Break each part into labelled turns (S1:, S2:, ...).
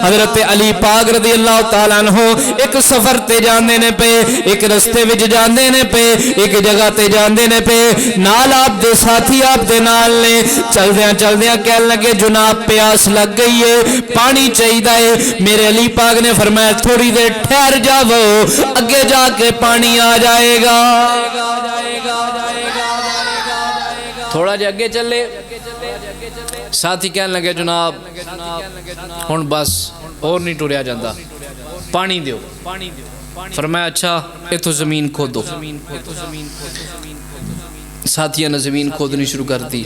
S1: حضرت علی پاک رضی اللہ تعالیٰ عنہ ایک سفر تے جاندے نے پے، ایک رستے وچ جاندے نے پے، ایک جگہ تے جاندے نے پے، نال آپ دے ساتھی آپ دے نال نے، چلدیاں کہنے لگے جناب پیاس لگ گئی ہے، پانی چاہیے۔ میرے علی پاک نے فرمایا تھوڑی دیر ٹھہر جاؤ، اگے جا کے پانی آ جائے گا۔ تھوڑا جا اگے چلے، ساتھی کہنے لگے جناب ہن بس اور نہیں ٹریا جاندہ، پانی دیو۔ فرمایا اچھا یہ تو زمین کھودو۔ ساتھیاں نے زمین کھودنی شروع کر دی،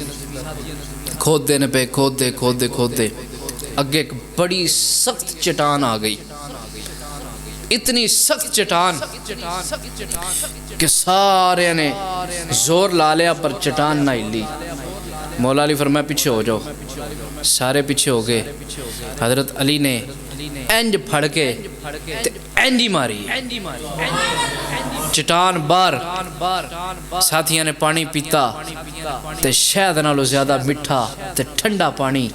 S1: کھود دینے پہ کھود دے اگے ایک بڑی سخت چٹان آ گئی، اتنی سخت چٹان کہ سارے نے زور لا لیا پر چٹان نہ ہلی۔ مولا علی فرمایا پیچھے ہو جاؤ، سارے پیچھے ہو گئے۔ حضرت علی نے انج پھڑ کے انج ہی ماری، چٹان بار۔ ساتھیاں نے پانی پیتا تے شاید نالو زیادہ مٹھا تے ٹھنڈا پانی۔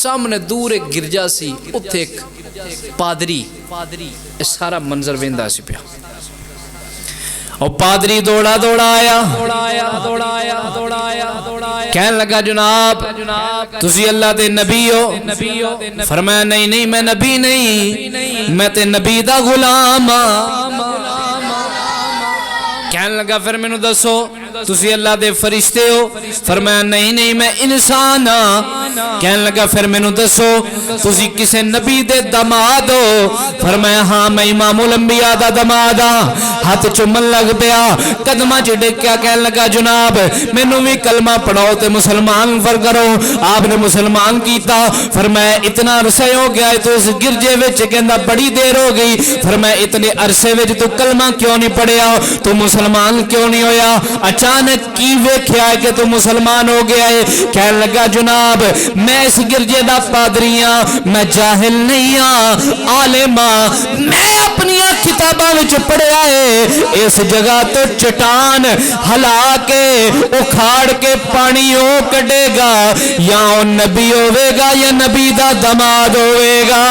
S1: سامنے دور ایک گرجا سی، اتھے ایک پادری، اس سارا منظر ویندا سی پیا۔ اور پادری دوڑا آیا، کہنے لگا جناب تسی اللہ دے نبی ہو؟ فرمایا نہیں میں نبی نہیں، میں تے نبی دا غلام ہاں۔ کہنے لگا پھر مینوں دسو تسی اللہ دے فرشتے ہو؟ فرمایا نہیں میں انسان ہاں۔ کہنے لگا پھر مینوں دسو تسی کسے نبی دے داماد ہو؟ فرمایا ہاں میں امام الانبیاء دا داماد ہاں۔ ہاتھ چومن لگ پیا، قدماں چ ڈکیا، کہنے لگا جناب مینوں بھی کلمہ پڑھاؤ تے مسلمان فر کرو۔ آپ نے مسلمان کیتا۔ فرمایا اتنا عرصہ ہو گیا تو اس گرجے وچ، کہندا بڑی دیر ہو گئی۔ فرمایا اتنے عرصے وچ تو کلمہ کیوں نہیں پڑھیا، تو مسلمان کیوں نہیں ہویا؟ اچانک کی ویکھیا ہے کہ تو مسلمان ہو گیا ہے؟ کہنے لگا جناب میں اس گرجے دا پادری ہاں، میں جاہل نہیں ہاں، عالم ہاں، میں اپنی کتاباں وچ پڑھیا ہے اس جگہ تو چٹان ہلا کے اکھاڑ کے پانی او کڈے گا، یا او نبی ہوے گا یا نبی دا داماد ہوے گا۔